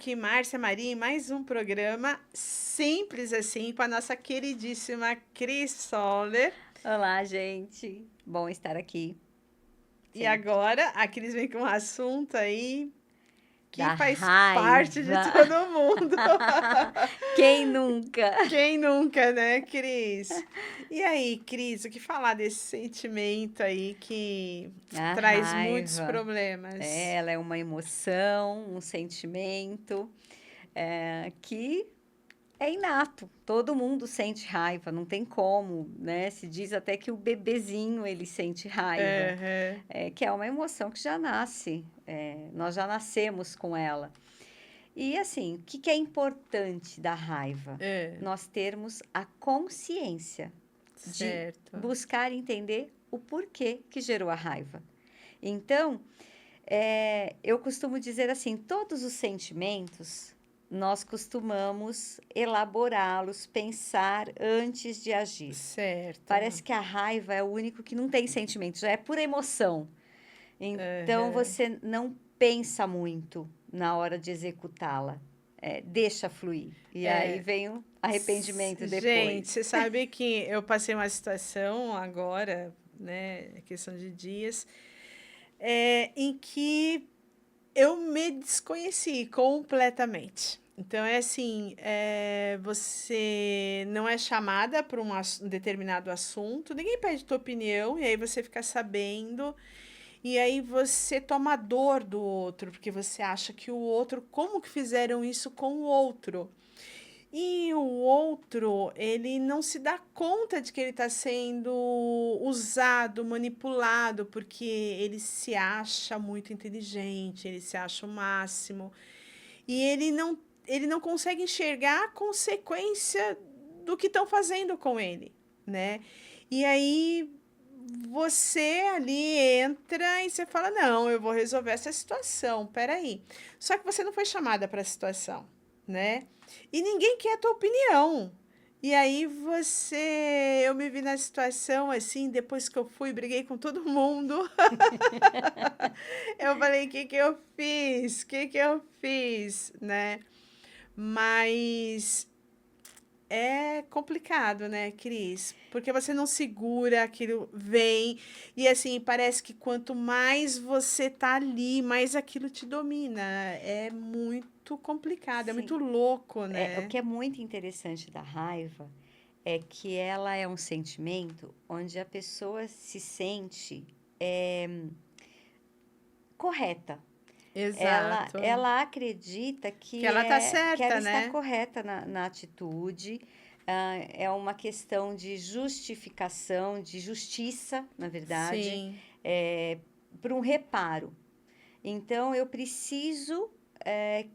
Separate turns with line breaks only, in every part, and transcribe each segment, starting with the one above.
aqui Márcia Maria em mais um programa simples assim com a nossa queridíssima Cris Soller.
Olá, gente. Bom estar aqui
E
sempre.
agora a Cris vem com um assunto aí que
Da
faz parte de
raiva.
todo mundo.
Quem nunca?
Quem nunca, né, Cris? E aí, Cris, o que falar desse sentimento aí que
A
traz muitos
raiva.
problemas?
Ela é uma emoção, um sentimento que é inato. Todo mundo sente raiva, não tem como, né? Se diz até que o bebezinho ele sente raiva,
Aham,
que é uma emoção que já nasce. Nós já nascemos com ela. E assim, o que que é importante da raiva?
é,
Nós termos a consciência de
certo.
buscar entender o porquê que gerou a raiva. Então, eu costumo dizer assim: todos os sentimentos nós costumamos elaborá-los, pensar antes de agir.
Certo.
Parece que a raiva é o único que não tem sentimento, já é pura emoção. Então
Aham.
você não pensa muito na hora de executá-la. Deixa fluir. E aí
É,
vem o arrependimento
gente,
depois.
você sabe que eu passei uma situação agora, né, questão de dias, em que eu me desconheci completamente. Então é assim, você não é chamada para um determinado assunto, ninguém pede tua opinião, e aí você fica sabendo, e aí você toma a dor do outro, porque você acha que o outro, como que fizeram isso com o outro? E o outro, ele não se dá conta de que ele está sendo usado, manipulado, porque ele se acha muito inteligente, ele se acha o máximo, e ele não consegue enxergar a consequência do que estão fazendo com ele, né? E aí você ali entra e você fala: não, eu vou resolver essa situação, peraí. Só que você não foi chamada para a situação, né? E ninguém quer a tua opinião. E aí eu me vi na situação assim, depois que eu fui, briguei com todo mundo. Eu falei: que eu fiz? Que eu fiz?", né? Mas é complicado, né, Cris? Porque você não segura, aquilo vem, e assim, parece que quanto mais você tá ali, mais aquilo te domina. É muito complicado, é muito
Sim.
louco,
O
né?
que é muito interessante da raiva é que ela é um sentimento onde a pessoa se sente correta. Ela,
Exato.
ela acredita
Que ela tá
que ela
certa,
está
né?
correta na atitude. É uma questão de justificação, de justiça, na verdade,
Sim.
para um reparo. Então, eu preciso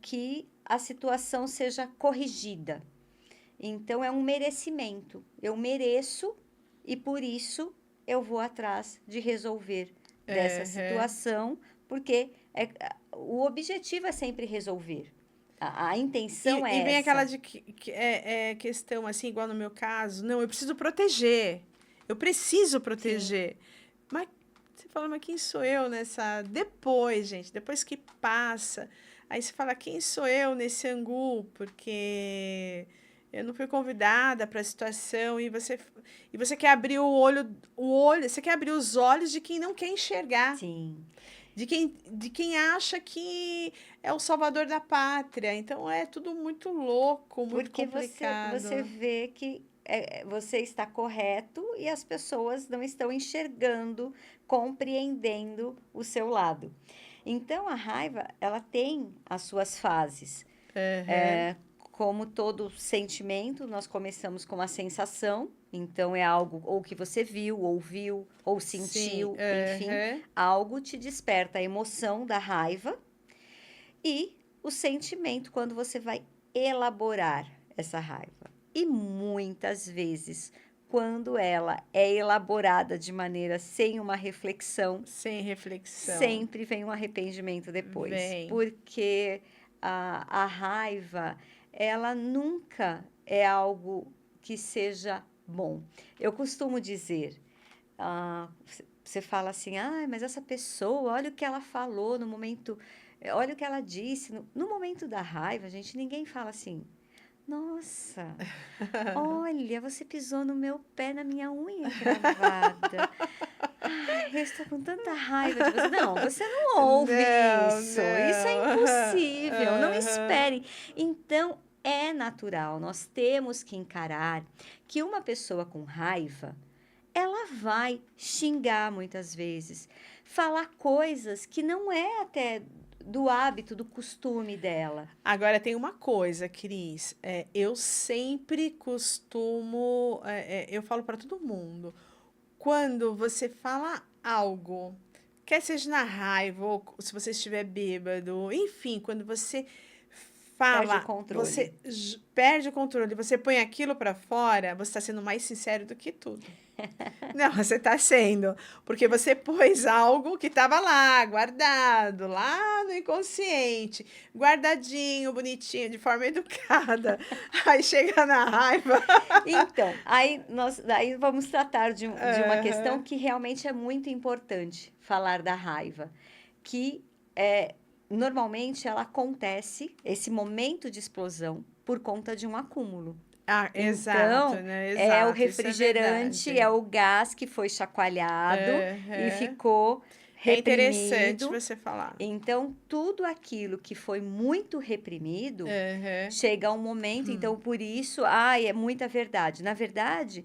que a situação seja corrigida. Então, é um merecimento. Eu mereço e por isso eu vou atrás de resolver dessa
É,
situação, porque o objetivo é sempre resolver. A intenção
e
é
vem aquela
essa.
de questão, assim, igual no meu caso, não, eu preciso proteger. Eu preciso
Sim,
proteger. Mas você fala, mas quem sou eu nessa. Depois, gente, depois que passa, aí você fala, quem sou eu nesse angu? Porque eu não fui convidada para a situação e você quer abrir o olho, você quer abrir os olhos de quem não quer enxergar,
sim.
de quem acha que é o salvador da pátria. Então é tudo muito louco, muito
Porque você
complicado.
vê que você está correto e as pessoas não estão enxergando, compreendendo o seu lado. Então, a raiva, ela tem as suas fases.
Aham.
Como todo sentimento, nós começamos com uma sensação, então é algo ou que você viu, ouviu, ou
Sim,
sentiu, enfim,
aham.
algo te desperta a emoção da raiva e o sentimento quando você vai elaborar essa raiva. E muitas vezes, quando ela é elaborada de maneira sem uma reflexão,
Sem reflexão.
sempre vem um arrependimento depois,
Vem.
porque a raiva, ela nunca é algo que seja bom. Eu costumo dizer, você fala assim, ah, mas essa pessoa, olha o que ela falou no momento. olha o que ela disse. No momento da raiva, gente, ninguém fala assim, nossa, olha, você pisou no meu pé, na minha unha encravada. Ai, eu estou com tanta raiva de você. Não, você não ouve
Não,
isso. Isso é
não.
impossível. Não
Aham.
espere. Então, é natural. Nós temos que encarar que uma pessoa com raiva, ela vai xingar muitas vezes, falar coisas que não é até do hábito, do costume dela.
Agora tem uma coisa, Cris, eu sempre costumo, eu falo para todo mundo, quando você fala algo, quer seja na raiva ou se você estiver bêbado, enfim, quando você
Perde o
fala,
controle.
você perde o controle, você põe aquilo para fora, você está sendo mais sincero do que tudo. Não, você está sendo, porque você pôs algo que estava lá, guardado, lá no inconsciente, guardadinho, bonitinho, de forma educada. Aí chega na raiva.
Então, aí vamos tratar de uma questão
Aham.
que realmente é muito importante falar da raiva, que é, normalmente ela acontece, esse momento de explosão, por conta de um acúmulo.
Ah, exato,
Então,
né?
é o
Exato, isso é
refrigerante,
verdade.
é o gás que foi chacoalhado e
Aham.
ficou
É interessante
reprimido.
você falar.
Então, tudo aquilo que foi muito reprimido,
Aham.
chega a um momento, então por isso, ai, é muita verdade. Na verdade,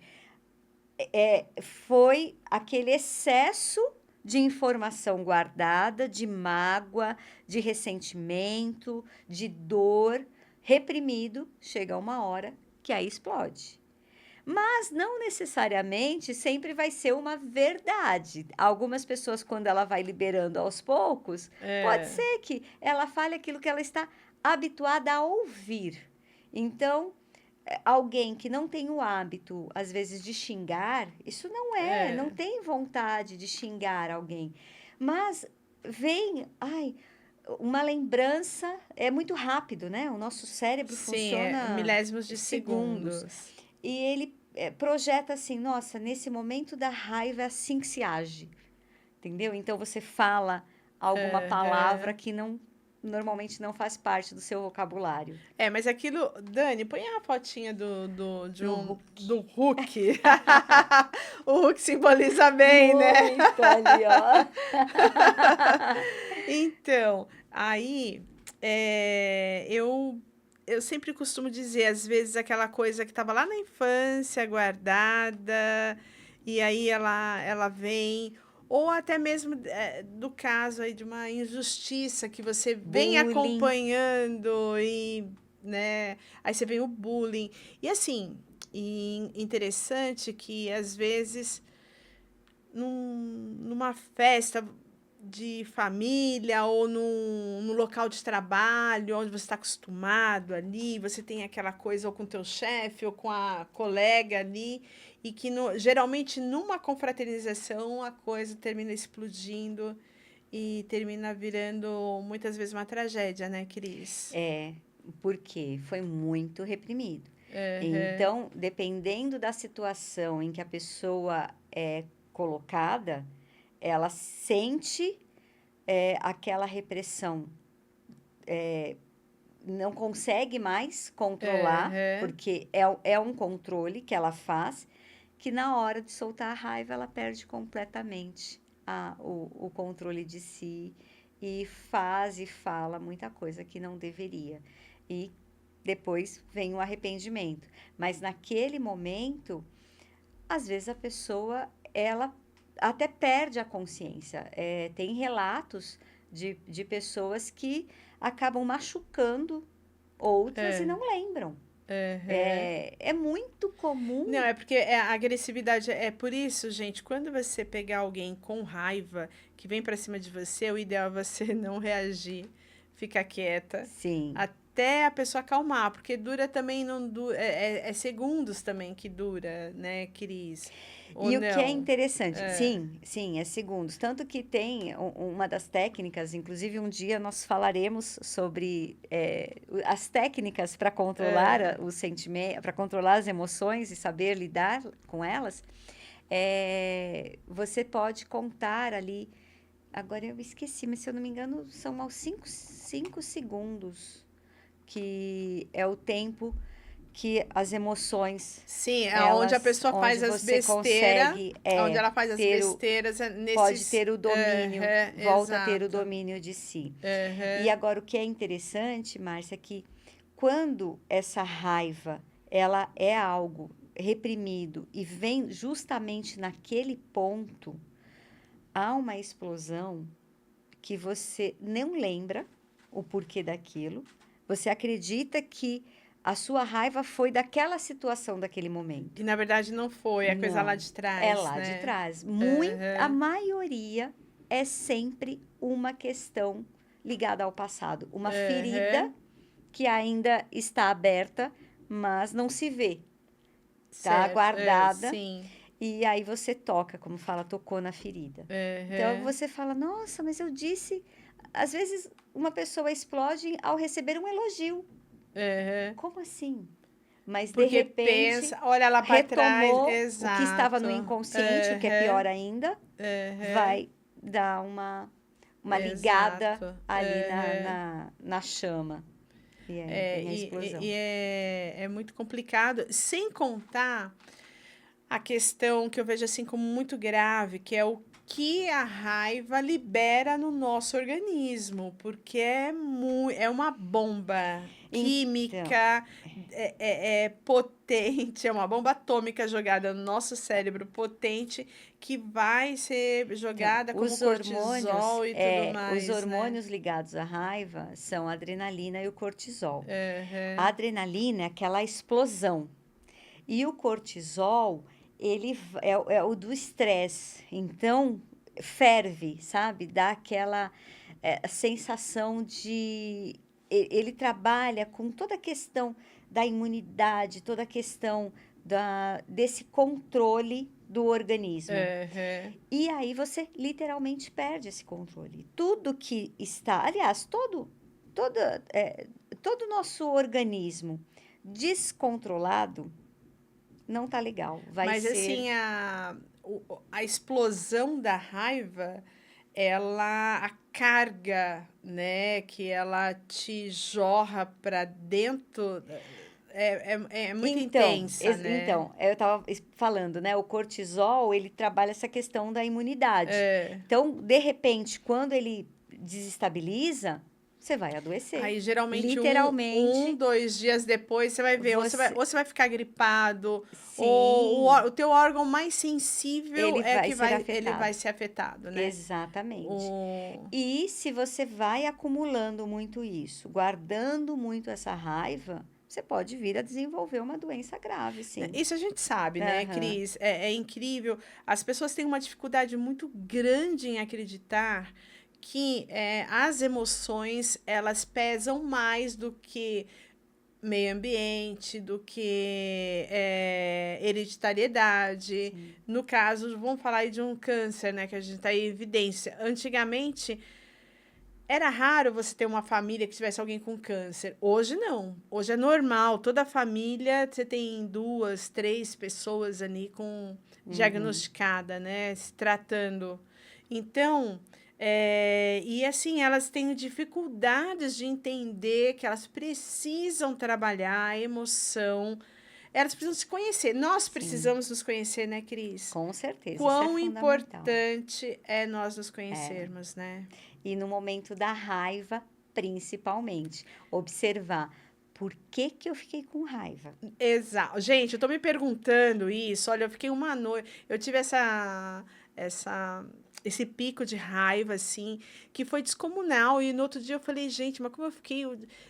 foi aquele excesso de informação guardada, de mágoa, de ressentimento, de dor, reprimido, chega uma hora que aí explode. Mas não necessariamente sempre vai ser uma verdade. Algumas pessoas, quando ela vai liberando aos poucos, pode
É,
ser que ela fale aquilo que ela está habituada a ouvir. Então, alguém que não tem o hábito, às vezes, de xingar, isso não
é.
tem vontade de xingar alguém. Mas vem, ai, uma lembrança, é muito rápido, né? O nosso cérebro
Sim,
funciona
milésimos de
segundos.
segundos.
E ele projeta assim, nossa, nesse momento da raiva é assim que se age, entendeu? Então você fala alguma palavra
Aham.
que não normalmente não faz parte do seu vocabulário.
É, mas aquilo, Dani, põe a fotinha
Do Hulk.
do Hulk. O Hulk simboliza bem, né?
Muito ali, ó.
Então, aí, eu sempre costumo dizer, às vezes, aquela coisa que estava lá na infância, guardada, e aí ela vem, ou até mesmo do caso aí de uma injustiça que você vem
Bullying.
acompanhando e, né, aí você vem o bullying. E assim, interessante que às vezes numa festa de família ou num local de trabalho, onde você está acostumado ali, você tem aquela coisa ou com o teu chefe ou com a colega ali, e que geralmente numa confraternização a coisa termina explodindo e termina virando muitas vezes uma tragédia, né, Cris?
É, porque foi muito reprimido.
Aham,
Então, dependendo da situação em que a pessoa é colocada, ela sente aquela repressão, não consegue mais controlar,
aham.
porque é um controle que ela faz, que na hora de soltar a raiva ela perde completamente o controle de si e faz e fala muita coisa que não deveria. E depois vem o arrependimento. Mas naquele momento, às vezes a pessoa, ela até perde a consciência. Tem relatos de pessoas que acabam machucando outras e
É,
não lembram.
aham.
É muito
Não,
comum.
é porque a agressividade é por isso, gente, quando você pegar alguém com raiva que vem pra cima de você, o ideal é você não reagir, ficar quieta
Sim.
até a pessoa acalmar, porque dura também não dura, é segundos também que dura, né, Cris? Ou
E o que é
não?
interessante,
É,
sim, sim, é segundos. Tanto que tem uma das técnicas, inclusive um dia nós falaremos sobre as técnicas para controlar
é,
o sentimento, para controlar as emoções e saber lidar com elas. Você pode contar ali agora eu esqueci, mas se eu não me engano, são aos 5 segundos, que é o tempo que as emoções,
Sim, é onde a
elas,
pessoa faz
onde
as
você
besteiras,
consegue
onde ela faz as
ter
besteiras
pode
nesses.
ter o domínio, volta a ter o
Exato.
domínio de si. E
Aham.
agora o que é interessante, Márcia, é que quando essa raiva ela é algo reprimido e vem justamente naquele ponto, há uma explosão que você não lembra o porquê daquilo. Você acredita que a sua raiva foi daquela situação, daquele momento.
E na verdade não foi, é coisa lá
Não,
de
é
trás,
lá de
né?
trás. A
Aham.
maioria é sempre uma questão ligada ao passado, uma ferida
Aham.
que ainda está aberta, mas não se vê, tá
Certo. É,
guardada.
sim.
E aí você toca, como fala, tocou na ferida. Então
Aham.
você fala, nossa, mas eu disse. Às vezes uma pessoa explode ao receber um elogio.
Aham.
Como assim? Mas de
Porque
repente
pensa, olha lá para trás,
retomou o que estava
exato.
no inconsciente, o que é pior
Aham.
ainda,
Aham.
vai dar uma ligada
Exato.
ali
Aham.
na chama. E aí
É,
vem a explosão.
é muito complicado, sem contar a questão que eu vejo assim como muito grave, que é o que a raiva libera no nosso organismo, porque é uma bomba
Então,
química, é potente, é uma bomba atômica jogada no nosso cérebro, potente, que vai ser jogada como cortisol e tudo
os
mais, né?
hormônios ligados à raiva são a adrenalina e o cortisol. A
Aham.
adrenalina é aquela explosão. E o cortisol, é o do estresse. Então, ferve, sabe? Dá aquela sensação de. Ele trabalha com toda a questão da imunidade, toda a questão desse controle do organismo.
Aham.
E aí você literalmente perde esse controle. Tudo que está, aliás, toda, é, todo o nosso organismo descontrolado não tá legal. Vai
Mas
ser.
assim, a explosão da raiva, ela, a carga, né, que ela te jorra para dentro, é muito intensa, né?
Então, eu estava falando, né? O cortisol, ele trabalha essa questão da imunidade.
É.
Então, de repente, quando ele desestabiliza, você vai adoecer.
Aí, geralmente,
Literalmente,
2 dias depois, você vai ver,
você.
ou você vai ficar gripado, ou
Sim,
o teu órgão mais sensível
ele
é
vai
que
ser
ele vai
afetado.
ser afetado, né?
Exatamente.
O...
E se você vai acumulando muito isso, guardando muito essa raiva, você pode vir a desenvolver uma doença grave,
Né,
sim.
isso a gente sabe, né,
Aham.
Cris? É incrível. As pessoas têm uma dificuldade muito grande em acreditar que as emoções elas pesam mais do que meio ambiente, do que hereditariedade.
Sim.
No caso, vamos falar aí de um câncer, né, que a gente está em evidência. Antigamente, era raro você ter uma família que tivesse alguém com câncer. Hoje não. Hoje é normal. Toda a família, você tem 2, 3 pessoas ali com
Uhum.
diagnosticada, né? Se tratando. Então, e assim, elas têm dificuldades de entender que elas precisam trabalhar a emoção. Elas precisam se conhecer. Nós
Sim,
precisamos nos conhecer, né, Cris?
com certeza. Isso é
Quão
fundamental.
importante é nós nos
É.
conhecermos, né?
E no momento da raiva, principalmente, observar por que que eu fiquei com raiva.
Exato. Gente, eu tô me perguntando isso. Olha, eu fiquei uma noite. Eu tive essa, esse pico de raiva, assim, que foi descomunal. E no outro dia eu falei, gente, mas como eu fiquei.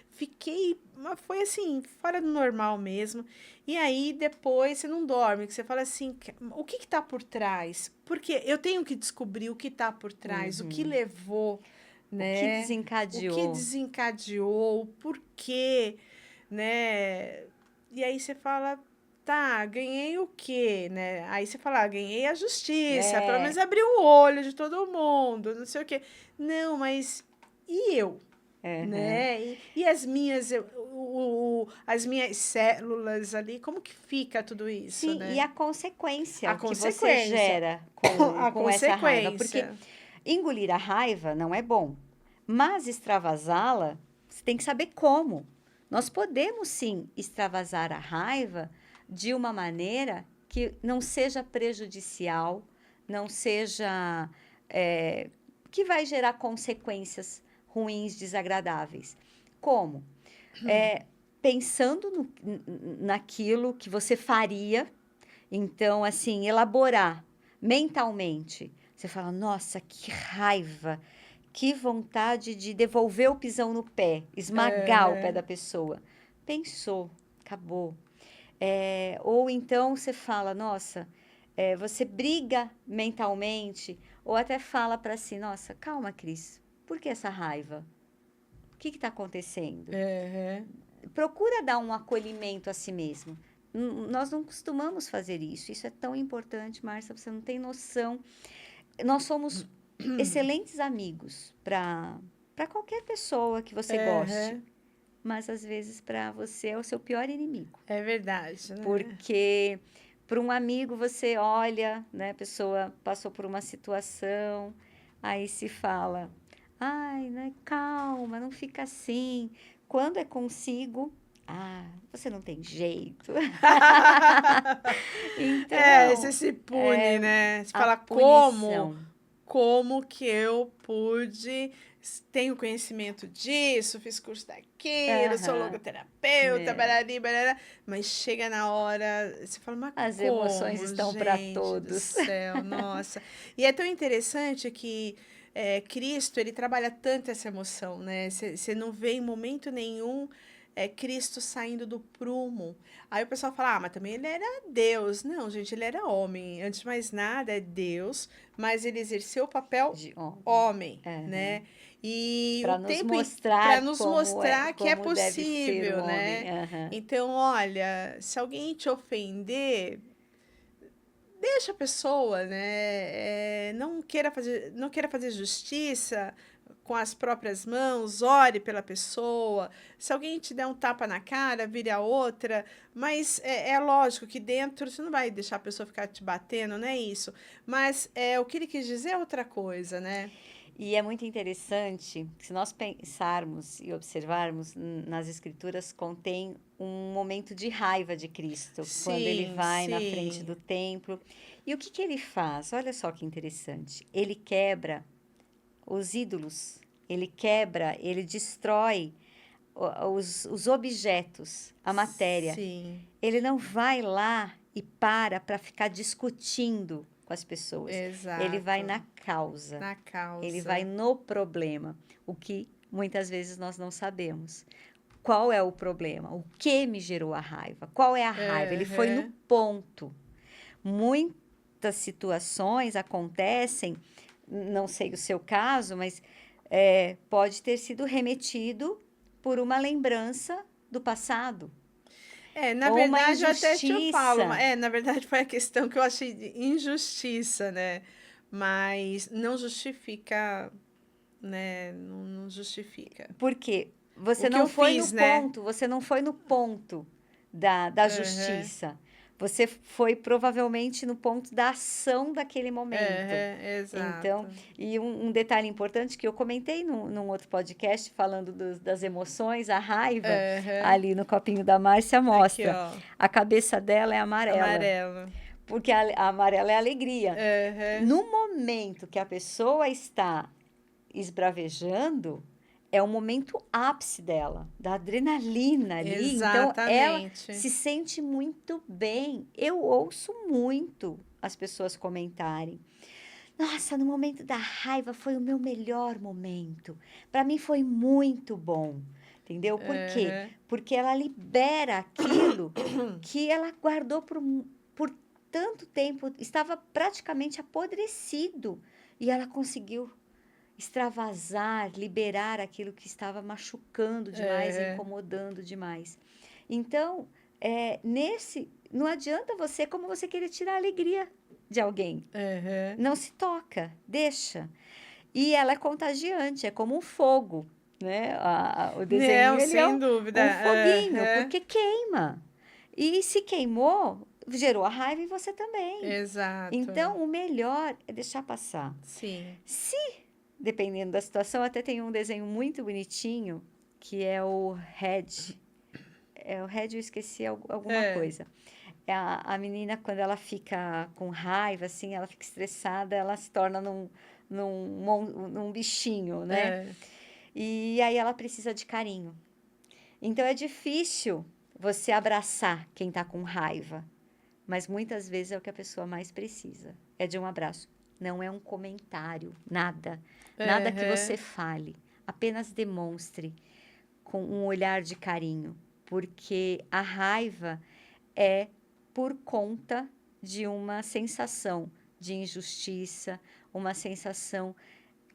Fiquei. Mas foi assim, fora do normal mesmo. E aí depois você não dorme, que você fala assim, o que que tá por trás? Porque eu tenho que descobrir o que tá por trás, o que
Uhum.
levou,
O que
né? O que
desencadeou?
desencadeou, o porquê, né? E aí você fala, tá, ganhei o quê, né? Aí você fala, ganhei a justiça, pelo menos
É.
abriu o olho de todo mundo, não sei o quê. Não, mas e eu?
Aham.
Né? E as minhas, as minhas células ali, como que fica tudo isso,
Sim, e
né?
a
A
consequência que você
consequência.
gera
A
com essa raiva, porque
consequência.
engolir a raiva não é bom, mas extravasá-la, você tem que saber como. Nós podemos sim extravasar a raiva de uma maneira que não seja prejudicial, não seja que vai gerar consequências ruins, desagradáveis. Como? Pensando naquilo que você faria, então, assim, elaborar mentalmente. Você fala, nossa, que raiva, que vontade de devolver o pisão no pé, esmagar o pé da pessoa. Pensou, acabou. Ou então você fala, nossa, você briga mentalmente, ou até fala para si, nossa, calma, Cris, por que essa raiva? O que está acontecendo? Procura dar um acolhimento a si mesmo. Nós não costumamos fazer isso. Isso é tão importante, Márcia, você não tem noção. Nós somos excelentes amigos para qualquer pessoa que você goste. Mas, às vezes, para você é o seu pior inimigo.
É verdade, né?
Porque para um amigo você olha, né? A pessoa passou por uma situação, aí se fala, ai, né? Calma, não fica assim. Quando é consigo, você não tem jeito. Então,
você se pune, né? Você
a
fala,
punição.
como que eu pude, tenho conhecimento disso, fiz curso daquilo, sou
Aham,
logoterapeuta,
né?
barari, barará, mas chega na hora, você fala, mas
As emoções
como,
estão para
gente do
todos.
céu, nossa. E é tão interessante que Cristo, ele trabalha tanto essa emoção, né? Você não vê em momento nenhum Cristo saindo do prumo. Aí o pessoal fala, mas também ele era Deus. Não, gente, ele era homem. Antes de mais nada, é Deus, mas ele exerceu o papel
De homem.
homem,
Aham.
né? E o
Para nos
tempo para
mostrar
nos mostrar que é
como deve ser o
possível,
homem.
né?
Aham.
Então, olha, se alguém te ofender, deixa a pessoa, né? Não queira fazer justiça com as próprias mãos, ore pela pessoa. Se alguém te der um tapa na cara, vire a outra. Mas é lógico que dentro você não vai deixar a pessoa ficar te batendo, não é isso. Mas o que ele quis dizer é outra coisa, né?
E é muito interessante, se nós pensarmos e observarmos, nas Escrituras contém um momento de raiva de Cristo, quando ele
Sim,
vai na frente
sim.
do templo. E o que ele faz? Olha só que interessante. Ele quebra os ídolos, ele destrói os objetos, a matéria.
Sim,
Ele não vai lá e para ficar discutindo com as pessoas. Ele vai
exato.
na causa.
Na
Ele vai
causa.
no problema, o que muitas vezes nós não sabemos. Qual é o problema? O que me gerou a raiva? Qual é a raiva? Ele foi no
Aham.
ponto. Muitas situações acontecem, não sei o seu caso, mas pode ter sido remetido por uma lembrança do passado,
Na
ou uma
verdade, eu até te falo,
injustiça.
na verdade foi a questão que eu achei de injustiça, né? Mas não justifica, né? Não justifica.
Porque
O
você
que
não
eu
foi no
fiz, né?
ponto, você não foi no ponto da
Aham,
justiça. Você foi provavelmente no ponto da ação daquele momento.
aham,
Então,
exato.
e um detalhe importante que eu comentei num outro podcast falando das emoções, a raiva,
Aham.
ali no copinho da Márcia
Aqui,
mostra.
ó,
A cabeça dela é amarela,
amarelo.
porque a amarela é a alegria.
Aham,
No momento que a pessoa está esbravejando, é o momento ápice dela, da adrenalina ali. Então, ela
exatamente.
se sente muito bem. Eu ouço muito as pessoas comentarem. Nossa, no momento da raiva foi o meu melhor momento. Para mim foi muito bom. Entendeu? Por quê?
Aham.
Porque ela libera aquilo que ela guardou por tanto tempo, estava praticamente apodrecido. E ela conseguiu extravasar, liberar aquilo que estava machucando demais,
Aham.
incomodando demais. Então, não adianta você, como você querer tirar a alegria de alguém.
Aham.
Não se toca, deixa. E ela é contagiante, é como um fogo, né? O desenho,
Não,
ele é
sem dúvida.
um foguinho,
Aham.
porque queima. E se queimou, gerou a raiva e você também.
Exato.
Então, o melhor é deixar passar.
Sim.
Se, dependendo da situação, até tem um desenho muito bonitinho, que é o Red. É o Red, eu esqueci alguma
É.
coisa. É a menina, quando ela fica com raiva, assim, ela fica estressada, ela se torna num bichinho, né?
É.
E aí ela precisa de carinho. Então é difícil você abraçar quem tá com raiva, mas muitas vezes é o que a pessoa mais precisa. É de um abraço. Não é um comentário, nada. Nada que você
Aham.
fale. Apenas demonstre com um olhar de carinho, porque a raiva é por conta de uma sensação de injustiça, uma sensação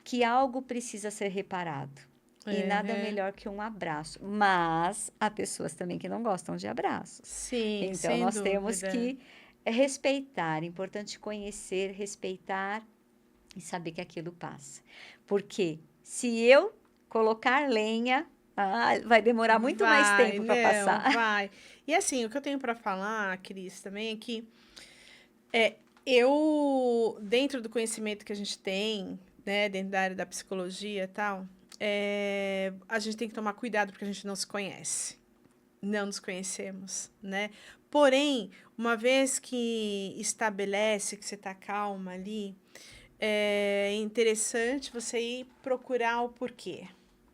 que algo precisa ser reparado. E nada
Aham.
melhor que um abraço. Mas há pessoas também que não gostam de abraços.
Sim,
Então
sem
nós temos
dúvida.
que respeitar. É importante conhecer, respeitar e saber que aquilo passa. Porque se eu colocar lenha, vai demorar muito mais
Vai,
tempo para
não,
passar.
vai. E assim, o que eu tenho para falar, Cris, também é que é, eu, dentro do conhecimento que a gente tem, né, dentro da área da psicologia e tal, a gente tem que tomar cuidado porque a gente não se conhece. Não nos conhecemos, né? Porém, uma vez que estabelece que você está calma ali, é interessante você ir procurar o porquê,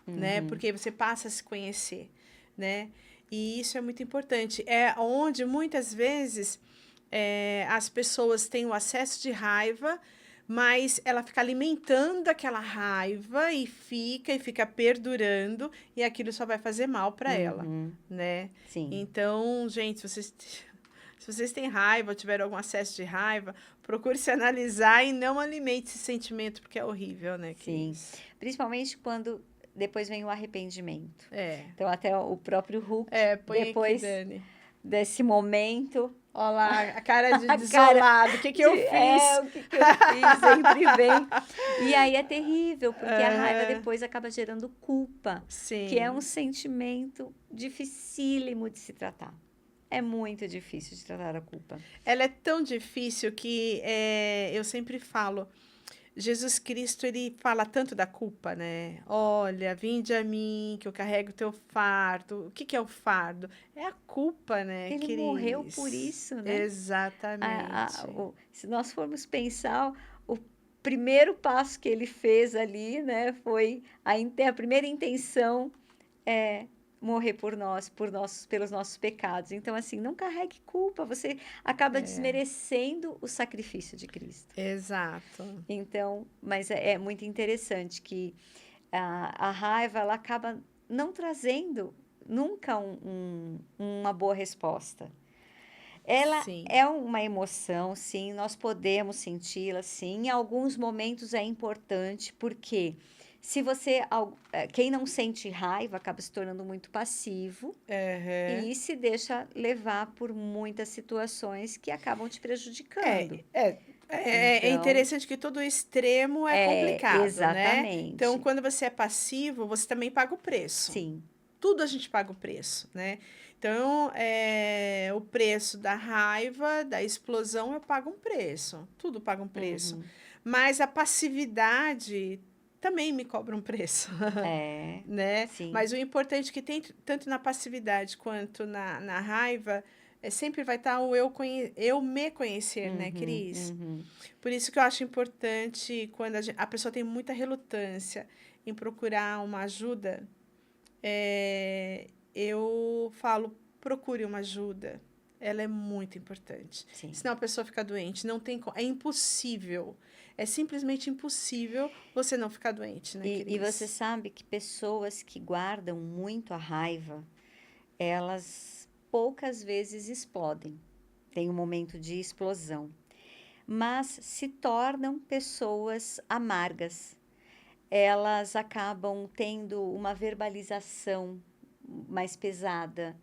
né?
Uhum,
Porque você passa a se conhecer, né? E isso é muito importante. É onde muitas vezes as pessoas têm o acesso de raiva, mas ela fica alimentando aquela raiva e fica perdurando, e aquilo só vai fazer mal para ela,
uhum,
né?
sim,
Então, gente, se vocês têm raiva ou tiveram algum acesso de raiva, procure se analisar e não alimente esse sentimento, porque é horrível, né,
sim.
Cris?
Principalmente quando depois vem o arrependimento.
É.
Então, até o próprio Hulk,
Põe aqui,
depois
Dani.
desse momento,
Olha lá, a cara de
a cara
desolado. O que que eu fiz?
o que que eu fiz? Sempre vem. E aí é terrível, porque a raiva
Aham,
depois acaba gerando culpa, que é um
sim.
sentimento dificílimo de se tratar. É muito difícil de tratar a culpa.
Ela é tão difícil que eu sempre falo, Jesus Cristo, ele fala tanto da culpa, né? Olha, vinde a mim, que eu carrego o teu fardo. O que que é o fardo? É a culpa, né,
Ele morreu por
Cris?
isso, né?
Exatamente.
Se nós formos pensar, o primeiro passo que ele fez ali, né, foi a primeira intenção é morrer pelos nossos pecados. Então, assim, não carregue culpa, você acaba
É,
desmerecendo o sacrifício de Cristo.
exato.
Então, mas é muito interessante que a raiva, ela acaba não trazendo nunca uma boa resposta. Ela
Sim.
é uma emoção, sim, nós podemos senti-la, sim. Em alguns momentos é importante, porque se quem não sente raiva acaba se tornando muito passivo
Aham.
e se deixa levar por muitas situações que acabam te
É,
prejudicando.
é, é
Então,
interessante que todo extremo é complicado, né? Então,
exatamente.
quando você é passivo, você também paga o preço.
Sim.
Tudo a gente paga o preço, né? Então, o preço da raiva, da explosão, eu pago um preço. Tudo paga um preço.
Uhum.
Mas a passividade também me cobra um preço,
É,
né?
sim.
Mas o importante é que tem, tanto na passividade quanto na raiva, sempre vai estar o eu me conhecer, né,
Uhum,
Cris?
uhum.
Por isso que eu acho importante quando a pessoa tem muita relutância em procurar uma ajuda, eu falo, procure uma ajuda. Ela é muito importante.
Sim.
Senão a pessoa fica doente. Não tem, é impossível. É simplesmente impossível você não ficar doente, né,
E você
Cris?
sabe que pessoas que guardam muito a raiva, elas poucas vezes explodem. Tem um momento de explosão, mas se tornam pessoas amargas. Elas acabam tendo uma verbalização mais pesada.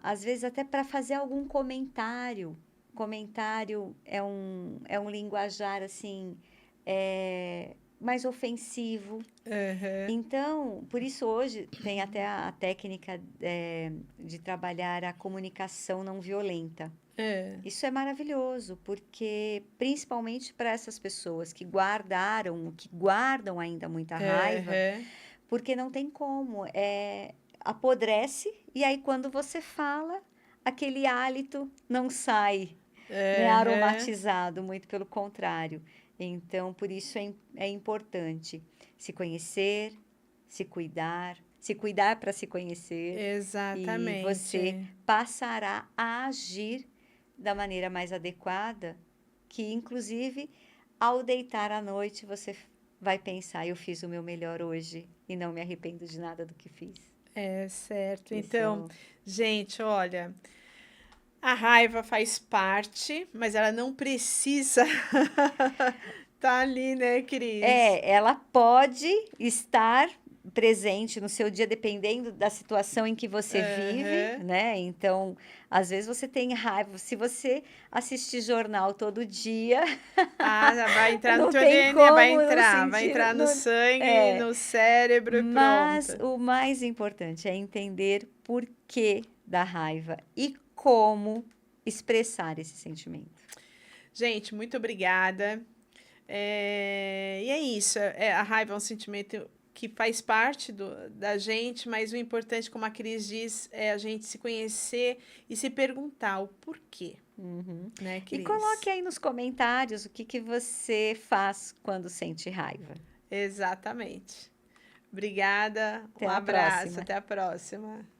Às vezes até para fazer algum comentário. Comentário é um linguajar assim, mais ofensivo.
Aham.
Então, por isso hoje tem até a técnica de trabalhar a comunicação não violenta.
É.
Isso é maravilhoso, porque principalmente para essas pessoas que guardaram, que guardam ainda muita raiva,
Aham.
porque não tem como, apodrece e aí quando você fala, aquele hálito não sai, né,
Aham.
aromatizado, muito pelo contrário. Então, por isso é importante se conhecer, se cuidar para se conhecer, e você
Exatamente.
passará a agir da maneira mais adequada, que inclusive ao deitar à noite você vai pensar, eu fiz o meu melhor hoje e não me arrependo de nada do que fiz.
É, certo.
Esse é
Então,
o
gente, olha, a raiva faz parte, mas ela não precisa tá ali, né, Cris?
ela pode estar presente no seu dia, dependendo da situação em que você vive,
Aham.
né? Então, às vezes você tem raiva. Se você assistir jornal todo dia,
Ah, já vai entrar no
não
teu
tem
DNA,
como não
vai
sentir.
entrar no sangue,
É,
no cérebro e
mas
pronto.
o mais importante é entender por que da raiva e como expressar esse sentimento.
Gente, muito obrigada. E é isso. A raiva é um sentimento que faz parte da gente, mas o importante, como a Cris diz, é a gente se conhecer e se perguntar o porquê,
Uhum.
né,
E coloque
Cris?
aí nos comentários o que que você faz quando sente raiva.
Exatamente. Obrigada,
Até
um
a
abraço,
próxima.
até a próxima.